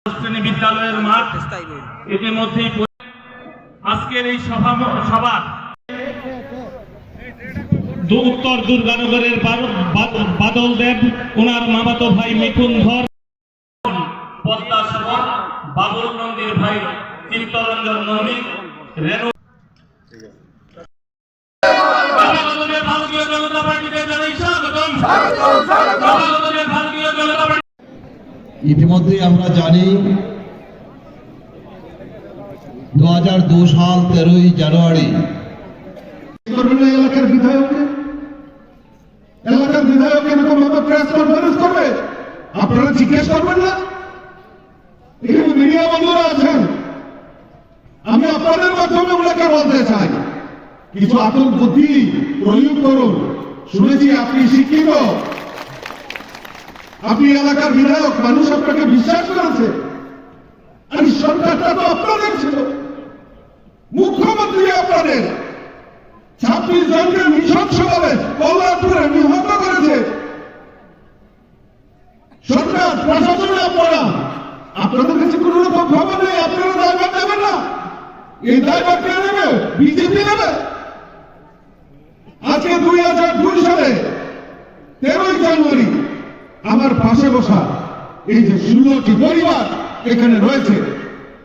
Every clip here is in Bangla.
শ্রেণী বিদ্যালয়ের মাঠ ইতিমধ্যেই আজকের এই সভা উত্তর দুর্গানগরের বাদল দেব, ওনার মামাতো ভাই মিঠুন ধর, পদ্মা সেবক, বাবুল নন্দীর ভাই চিত্তরঞ্জন নন্দী, রেণু ভারতীয় জনতা পার্টিতে জানাই স্বাগতম। ভারতীয় জনতা পার্টি ইতিমধ্যে আমরা জানি 2002 সাল 13ই জানুয়ারি এলাকার বিধায়ক এরকম ভাবে প্রেস কনফারেন্স করবে, আপনারা জিজ্ঞেস করবেন না? এখানে মিডিয়া বন্ধুরা আছেন, আমি আপনাদের মাধ্যমে ওনাকে বলতে চাই কিছু আতঙ্ক বুদ্ধি প্রয়োগ করুন। শুনেছি আপনি শিক্ষিত, আপনি এলাকার বিধায়ক, মানুষ আপনাকে বিশ্বাস করেছে। আর সরকারটা তো আপনাদের ছিল, মুখ্যমন্ত্রী আপনাদের। 26 জনকে নৃশংসভাবে কল্যাণপুরে নিহত করেছে সরকার, প্রশাসনে। আপনাদের কাছে কোন রকম খবর নেই, আপনারা দায়ভার নেবেন না। এই দায়ভার কে নেবে? বিজেপি নেবে। আজকে 2002 সালে 13ই জানুয়ারি আমার পাশে বসা এই যে 16টি পরিবার এখানে রয়েছে,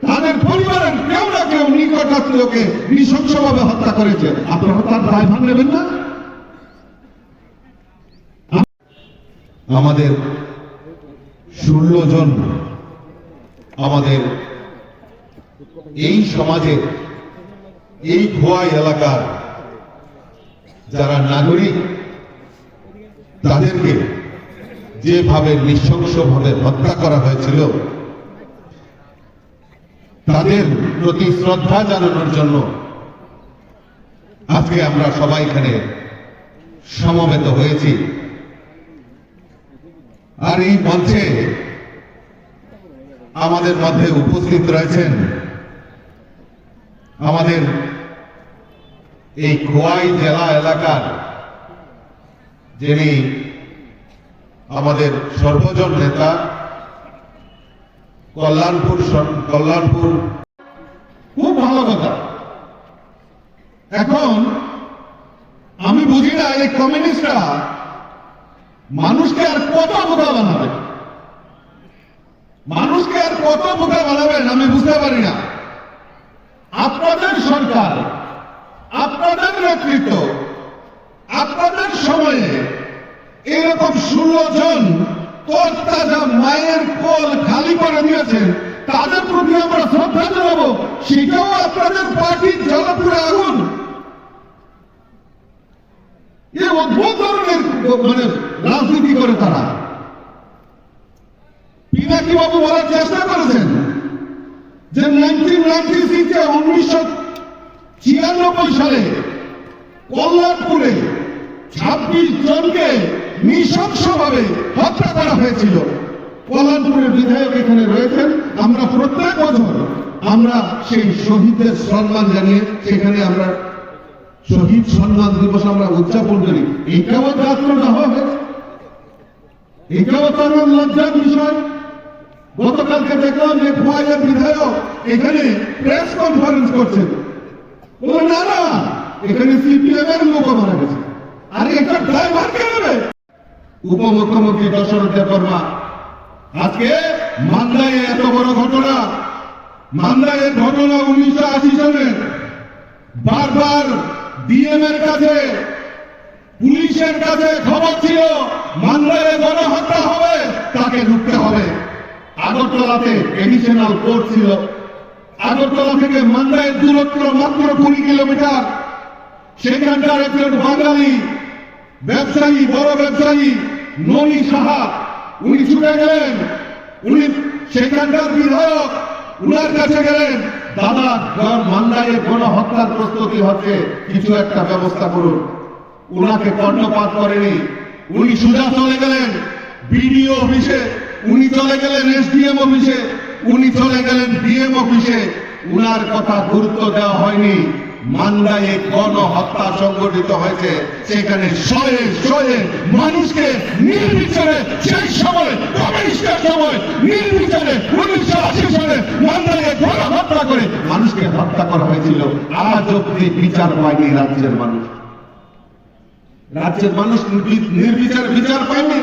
তাদের পরিবারের কেউ না কেউ নিকটাত্মীয়কে নৃশংসভাবে হত্যা করেছে। আপনারা তার দায়ভার নেবেন না? আমাদের 16 জন আমাদের এই সমাজের এই খোয়াই এলাকার যারা নাগরিক, তাদেরকে যেভাবে নৃশংসভাবে হত্যা করা হয়েছিল, তাদের প্রতি শ্রদ্ধা জানানোর জন্য আজকে আমরা সবাই এখানে সমবেত হয়েছি। আর এই মঞ্চে আমাদের মধ্যে উপস্থিত রয়েছেন আমাদের এই খোয়াই জেলা এলাকার যিনি আমাদের সর্বজন নেতা, কল্যাণপুর। খুব ভালো কথা। এখন আমি বুঝি না এই কমিউনিস্টরা মানুষকে আর কত বোকা বানাবে, মানুষকে আর কত বোকা বানাবেন আমি বুঝতে পারি না। আপনাদের সরকার, আপনাদের নেতৃত্ব, আপনাদের সময়ে এরকম 16 জন তরতাজা মায়ের কোল খালি করে দিয়েছেন, তাদের প্রতি আমরা শ্রদ্ধা জানাবো। সেটাও আপনাদের পার্টির জ্বালাপুরে আগুন। এই অদ্ভুত ধরনের রাজনীতি করে তারা। পিনাকি বাবু বলার চেষ্টা করেছেন যে 1996 সালে কল্যাণপুরে 26 জনকে নৃশংসভাবে হত্যা করা হয়েছিল। কল্যাণপুরের বিধায়ক এখানে রয়েছেন। আমরা প্রত্যেক বছর আমরা সেই শহীদদের সম্মান জানিয়ে সেখানে আমরা শহীদ সম্মান দিবস আমরা উদযাপন করি। এটাও যাত্রা হবে, এটাও তার লজ্জার বিষয়। গতকালকে দেখলাম যে খোয়াইয়ের বিধায়ক এখানে প্রেস কনফারেন্স করছেন, না না এখানে সিপিএম এর লোক মারা গেছে। আর এটা ড্রাইভার কে নেবে? উপমুখ্যমন্ত্রী দশরথ দেববর্মা আজকে মান্দায় এত বড় ঘটনা, মান্দায়ের ঘটনা 1980 সালে বারবার ডিএম এর কাছে, পুলিশের কাছে খবর ছিল মান্দায়ে গণহত্যা হবে, তাকে ঢুকতে হবে। আগরতলাতে এডিশনাল কোর্ট ছিল। আগরতলা থেকে মান্দায়ের দূরত্ব মাত্র 20 কিলোমিটার। সেখানকার একজন বাঙালি ব্যবসায়ী, বড় ব্যবসায়ী ননী সাহা, উনি ছুটে গেলেন। উনি সেখানকার বিধায়ক, উনার কাছে গেলেন, দাদা মান্দায়ে গণহত্যার প্রস্তুতি হচ্ছে, কিছু একটা ব্যবস্থা করুন। উনাকে কর্ণপাত করেনি, উনি সোজা চলে গেলেন বিডিও অফিসে, উনি চলে গেলেন এসডিএম অফিসে, উনি চলে গেলেন ডিএম অফিসে। উনার কথা গুরুত্ব দেওয়া হয়নি। মান্দায়ে গণহত্যা সংগঠিত হয়েছে, সেখানে শয়ে শয়ে মানুষকে নির্বিচারে সেই সময় কমিউনিস্টের সময় নির্বিচারে 19 '89 সালে মান্দারে হত্যা করে মানুষকে হত্যা করা হয়েছিল। আজ অব্দি বিচার পায়নি রাজ্যের মানুষ। রাজ্যের মানুষ নির্বিচারে বিচার পায়নি।